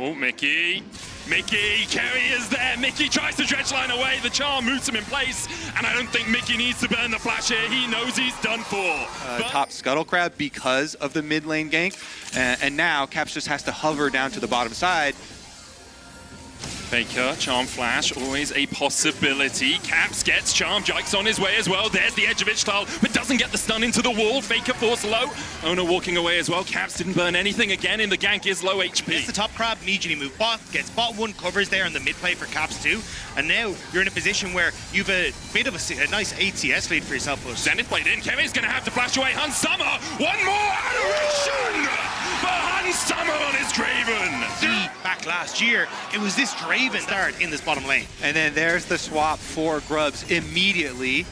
Oh, Mickey, Kerry is there. Mickey tries to dredge line away. The charm moves him in place, and I don't think Mickey needs to burn the flash here. He knows he's done for. Top Scuttle Crab because of the mid lane gank, and now Caps just has to hover down to the bottom side. Faker, Charm Flash, always a possibility. Caps gets Charm, Jikes on his way as well. There's the edge of Ishtal, but doesn't get the stun into the wall. Faker forced low. Ona walking away as well. Caps didn't burn anything again, and the gank is low HP. It's the top crab, immediately move bot, gets bot one, covers there on the mid play for Caps too. And now you're in a position where you've a bit of a nice 8 CS lead for yourself. Zenith played in. Kevin's going to have to flash away. Hans Summer, one more adoration for Hans Summer on his Draven. Back last year, it was this Draven start in this bottom lane. And then there's the swap for Grubs immediately.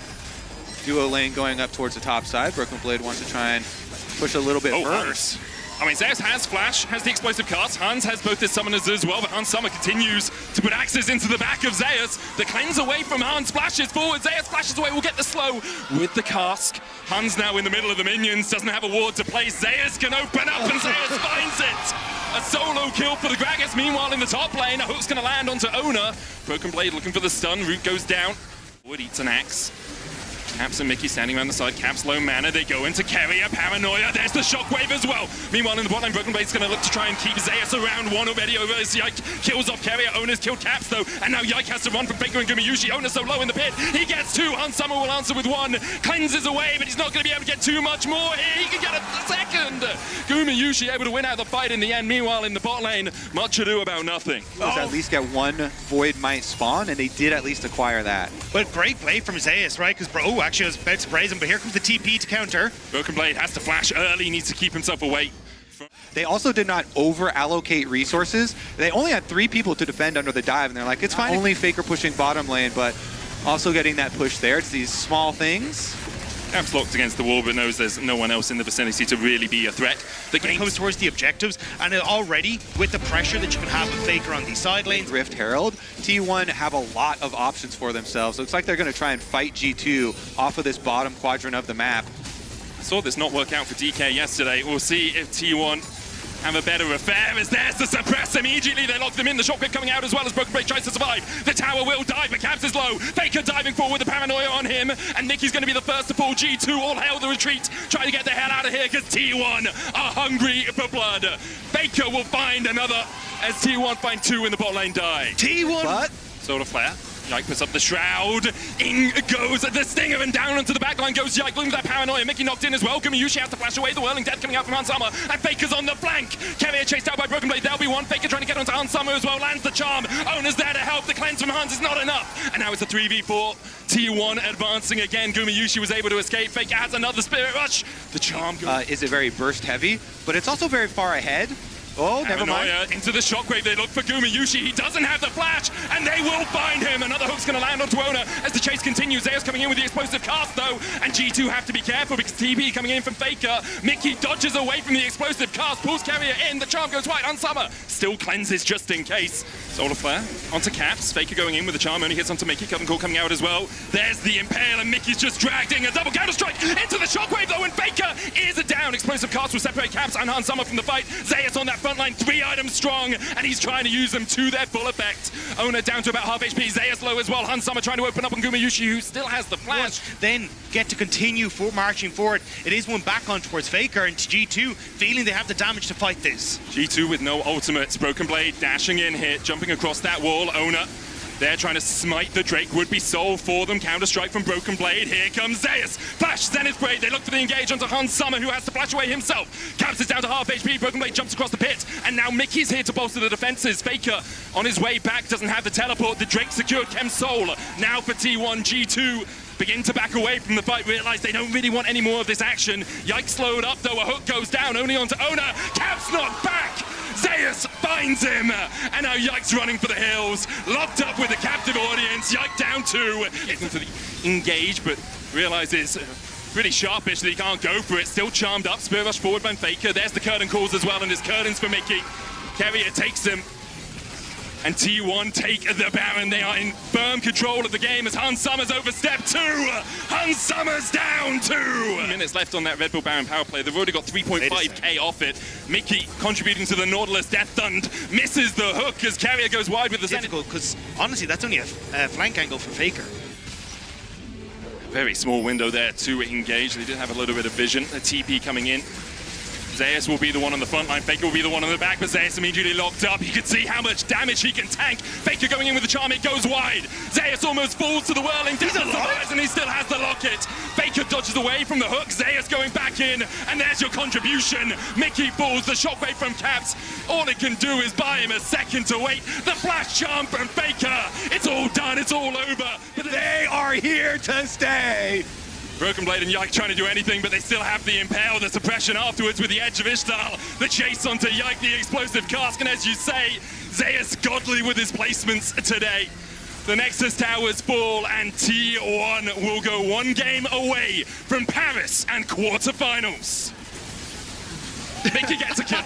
Duo lane going up towards the top side. Broken Blade wants to try and push a little bit first. I mean, Zeus has Flash, has the explosive cast. Hans has both his summoners as well, but Hans Summer continues to put axes into the back of Zeus. The cleanse away from Hans flashes forward. Zeus flashes away, will get the slow with the cask. Hans now in the middle of the minions, doesn't have a ward to place. Zeus can open up and Zeus finds it. A solo kill for the Gragas. Meanwhile, in the top lane, a hook's going to land onto Ona. Broken Blade looking for the stun. Root goes down. Wood eats an axe. Caps and Mickey standing around the side. Caps low mana. They go into Carrier. Paranoia. There's the shockwave as well. Meanwhile, in the bot lane, Broken Blade's going to look to try and keep Zeus around. One already over as Yike kills off Carrier. Ona's killed Caps though. And now Yike has to run from Faker and Gumayushi. Ona's so low in the pit. He gets two. Hans Summer will answer with one. Cleanses away, but he's not going to be able to get too much more here. He can get a second. Gumayushi able to win out the fight in the end. Meanwhile, in the bot lane, much ado about nothing. At least get one Void Might spawn, and they did at least acquire that. But great play from Zeus, right? Because, actually, I was about to praise him, but here comes the TP to counter. Broken Blade has to flash early, needs to keep himself away. They also did not over-allocate resources. They only had 3 people to defend under the dive, and they're like, it's fine. Only Faker pushing bottom lane, but also getting that push there. It's these small things. Caps locked against the wall, but knows there's no one else in the vicinity to really be a threat. The game comes towards the objectives, and already with the pressure that you can have with Faker on these side lanes. Rift Herald, T1 have a lot of options for themselves. Looks like they're going to try and fight G2 off of this bottom quadrant of the map. I saw this not work out for DK yesterday. We'll see if T1 have a better affair as there's to suppress immediately. They lock them in. The shockwave coming out as well as Broken Blade tries to survive. The tower will die, but Caps is low. Faker diving forward with the paranoia on him, and Mickey's going to be the first to fall. G2 all hail the retreat. Try to get the hell out of here because T1 are hungry for blood. Faker will find another as T1 find 2 in the bot lane die. T1! But Solar Flare. Yike puts up the shroud. In goes the stinger, and down onto the backline goes Yike. Looking for that paranoia. Mickey knocked in as well. Gumayushi has to flash away. The whirling death coming out from Hans Summer. And Faker's on the flank. Carrier chased out by Broken Blade. There'll be one. Faker trying to get onto Hans Summer as well. Lands the charm. Ona's there to help. The cleanse from Hans is not enough. And now it's a 3v4. T1 advancing again. Gumayushi was able to escape. Faker has another Spirit Rush. The charm goes. Is it very burst heavy? But it's also very far ahead. Oh, never mind. Into the shockwave, they look for Gumayushi. He doesn't have the flash, and they will find him. Another hook's going to land onto Ona as the chase continues. Zeus coming in with the explosive cast, though, and G2 have to be careful because TP coming in from Faker. Mickey dodges away from the explosive cast, pulls Carrier in. The charm goes white on Summer. Still cleanses just in case. Solar Flare onto Caps. Faker going in with the charm, only hits onto Mickey. Cut and Call coming out as well. There's the Impale, and Mickey's just dragged in a double counter strike into the shockwave, though, and Faker is down. Explosive cast will separate Caps and Hans Summer from the fight. Zeus on that front line, 3 items strong, and he's trying to use them to their full effect. Ona down to about half HP. Zeus low as well. Hans Summer trying to open up on Gumayushi, who still has the flash. Then get to continue marching forward. It is one back on towards Faker, and G2 feeling they have the damage to fight this. G2 with no ultimates. Broken Blade dashing in here, jumping across that wall. Ona they're trying to smite the Drake. Would be soul for them. Counter-strike from Broken Blade. Here comes Zeus. Flash, Zenith Blade. They look for the engage onto Hans Summer, who has to flash away himself. Caps is down to half HP. Broken Blade jumps across the pit. And now Mickey's here to bolster the defenses. Faker on his way back doesn't have the teleport. The Drake secured Chem Soul. Now for T1, G2 begin to back away from the fight. Realize they don't really want any more of this action. Yike slowed up, though. A hook goes down, only onto Ona. Caps knocked back. Zeus finds him, and now Yike's running for the hills, locked up with a captive audience. Yike down 2, looking for the engage, but realizes pretty sharpish that he can't go for it. Still charmed up, Spirit Rush forward by Faker. There's the curtain calls as well, and there's curtains for Mickey. Carrier takes him. And T1 take the Baron. They are in firm control of the game as Hans Summers overstep 2. Hans Summers down 2. Minutes left on that Red Bull Baron power play. They've already got 3.5k off it. Mickey contributing to the Nautilus Death Thund. Misses the hook as Carrier goes wide with the Zenith. Difficult, because honestly, that's only a flank angle for Faker. Very small window there to engage. They did have a little bit of vision. A TP coming in. Zeus will be the one on the front line, Faker will be the one on the back, but Zeus immediately locked up. You can see how much damage he can tank. Faker going in with the charm, it goes wide. Zeus almost falls to the whirling, doesn't survive, and he still has the locket. Faker dodges away from the hook, Zeus going back in, and there's your contribution. Mickey falls, the shockwave from Caps. All it can do is buy him a second to wait. The flash charm from Faker. It's all done, it's all over. But they are here to stay. Broken Blade and Yike trying to do anything, but they still have the Impale, the suppression afterwards with the Edge of Ishtar, the chase onto Yike, the explosive cask, and as you say, Zeus godly with his placements today. The Nexus towers fall, and T1 will go one game away from Paris and quarterfinals. Mickey gets a kill.